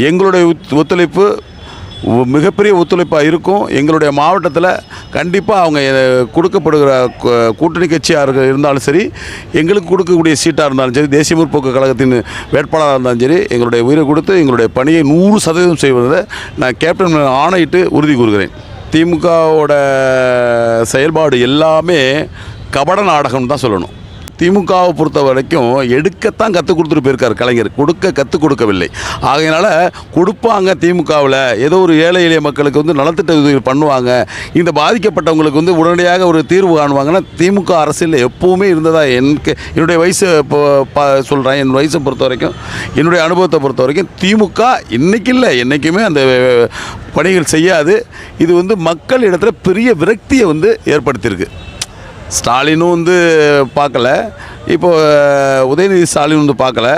எங்களுடைய ஒத்துழைப்பு மிகப்பெரிய ஒத்துழைப்பாக இருக்கும். எங்களுடைய மாவட்டத்தில் கண்டிப்பாக அவங்க கொடுக்கப்படுகிற கூட்டணி கட்சியாக இருந்தாலும் சரி, எங்களுக்கு கொடுக்கக்கூடிய சீட்டாக இருந்தாலும் சரி, தேசிய முற்போக்கு கழகத்தின் வேட்பாளராக இருந்தாலும் சரி, எங்களுடைய உயிரை கொடுத்து எங்களுடைய பணியை 100% செய்வதை நான் கேப்டன் ஆணையிட்டு உறுதி கூறுகிறேன். திமுகவோட செயல்பாடு எல்லாமே கபட நாடகம் தான் சொல்லணும். திமுகவை பொறுத்த வரைக்கும் எடுக்கத்தான் கற்றுக் கொடுத்துட்டு போயிருக்கார் கலைஞர், கற்றுக் கொடுக்கவில்லை. ஆகையினால கொடுப்பாங்க திமுகவில், ஏதோ ஒரு ஏழை எளிய மக்களுக்கு நலத்திட்ட உதவிகள் பண்ணுவாங்க, இந்த பாதிக்கப்பட்டவங்களுக்கு உடனடியாக ஒரு தீர்வு காணுவாங்கன்னா திமுக அரசியலில் எப்போவுமே இருந்ததா என்னுடைய வயசை சொல்கிறேன். என் வயசை பொறுத்த வரைக்கும், என்னுடைய அனுபவத்தை பொறுத்த வரைக்கும் திமுக இன்றைக்கி இல்லை என்றைக்குமே அந்த பணிகள் செய்யாது. இது மக்கள் இடத்துல பெரிய விரக்தியை ஏற்படுத்தியிருக்கு. ஸ்டாலினும் பார்க்கல, இப்போது உதயநிதி ஸ்டாலின் பார்க்கல.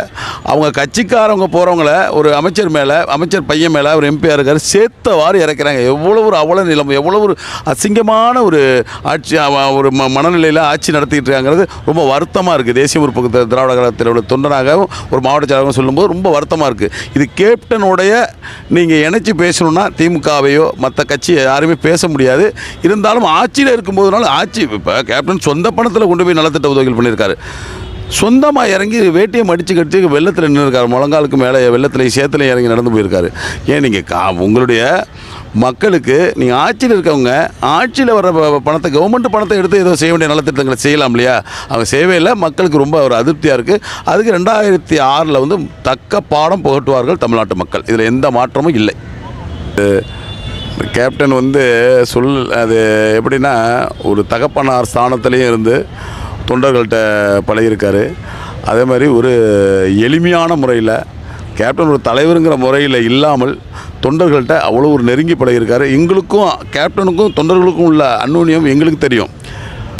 அவங்க கட்சிக்காரவங்க போகிறவங்கள ஒரு அமைச்சர் பையன் மேலே ஒரு எம்பியாக இருக்கார் சேர்த்தவாறு இறக்கிறாங்க. எவ்வளோ ஒரு அவல நிலம், எவ்வளோ ஒரு அசிங்கமான ஒரு ஆட்சி, ஒரு மனநிலையில் ஆட்சி நடத்திக்கிட்டு இருக்காங்கிறது ரொம்ப வருத்தமாக இருக்குது. தேசிய முற்போக்கு திராவிட கழகத்தில் உள்ள தொண்டனாகவும் ஒரு மாவட்ட செயலாளரும் சொல்லும்போது ரொம்ப வருத்தமாக இருக்குது. இது கேப்டனுடைய நீங்கள் இணைச்சி பேசணுன்னா திமுகவையோ மற்ற கட்சியை யாருமே பேச முடியாது. இருந்தாலும் ஆட்சியில் இருக்கும்போதுனால இப்போ கேப்டன் சொந்த பணத்தில் கொண்டு போய் நலத்திட்ட உதவிகள் பண்ணியிருக்காரு. சொந்தமாக இறங்கி வேட்டியை மடித்து கடிச்சு வெள்ளத்தில் நின்றுருக்காரு. முழங்காலுக்கு மேலே வெள்ளத்தில் சேத்துல இறங்கி நடந்து போயிருக்காரு. ஏன் நீங்கள் உங்களுடைய மக்களுக்கு நீங்கள் ஆட்சியில் இருக்கவங்க ஆட்சியில் வர பணத்தை, கவர்மெண்ட் பணத்தை எடுத்து ஏதோ செய்ய வேண்டிய நலத்திட்டங்களை செய்யலாம் இல்லையா? அவங்க சேவையில் மக்களுக்கு ரொம்ப ஒரு அதிருப்தியாக இருக்குது. அதுக்கு 2006 தக்க பாடம் புகட்டுவார்கள் தமிழ்நாட்டு மக்கள். இதில் எந்த மாற்றமும் இல்லை. கேப்டன் அது எப்படின்னா, ஒரு தகப்பனார் ஸ்தானத்துலேயும் இருந்து தொண்டர்கள்ட்ட பழகியிருக்காரு. அதே மாதிரி ஒரு எளிமையான முறையில் கேப்டன் ஒரு தலைவருங்கிற முறையில் இல்லாமல் தொண்டர்கள்ட்ட அவ்வளோ ஒரு நெருங்கி பழகியிருக்காரு. எங்களுக்கும் கேப்டனுக்கும் தொண்டர்களுக்கும் உள்ள அந்யோன்யம் எங்களுக்கு தெரியும்.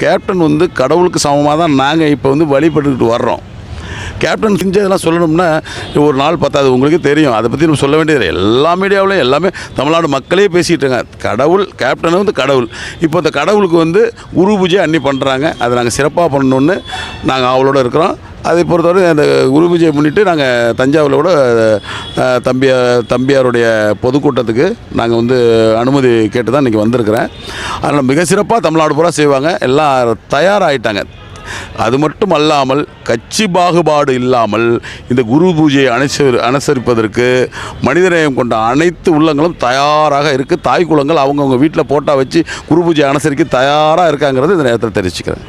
கேப்டன் கடவுளுக்கு சமமாக தான் நாங்கள் இப்போ வழிபட்டுக்கிட்டு வர்றோம். கேப்டன் செஞ்சதெல்லாம் சொல்லணும்னா ஒரு நாள் பத்தாது. உங்களுக்கு தெரியும், அதை பற்றி நம்ம சொல்ல வேண்டியது. எல்லா மீடியாவிலையும் எல்லாமே தமிழ்நாடு மக்களே பேசிகிட்டு இருக்காங்க. கடவுள் கேப்டன் கடவுள். இப்போ அந்த கடவுளுக்கு குரு பூஜை அன்னி பண்ணுறாங்க. அதை நாங்கள் சிறப்பாக பண்ணணுன்னு நாங்கள் அவளோட இருக்கிறோம். அதை பொறுத்தவரை அந்த குரு பூஜையை முன்னிட்டு நாங்கள் தஞ்சாவூரில் கூட தம்பியாருடைய பொதுக்கூட்டத்துக்கு நாங்கள் அனுமதி கேட்டு தான் இன்றைக்கி வந்திருக்கிறேன். அதனால் மிக சிறப்பாக தமிழ்நாடு பூரா செய்வாங்க. எல்லாம் தயாராகிட்டாங்க. அது மட்டும் அல்லாமல் கட்சி பாகுபாடு இல்லாமல் இந்த குரு பூஜையை அனுசரிப்பதற்கு மனிதநேயம் கொண்ட அனைத்து உள்ளங்களும் தயாராக இருக்குது. தாய் குலங்கள் அவங்கவுங்க வீட்டில் போட்டா வச்சு குரு பூஜையை அனுசரிக்க தயாராக இருக்காங்கிறது இந்த நேரத்தில் தெரிவிச்சுக்கிறேன்.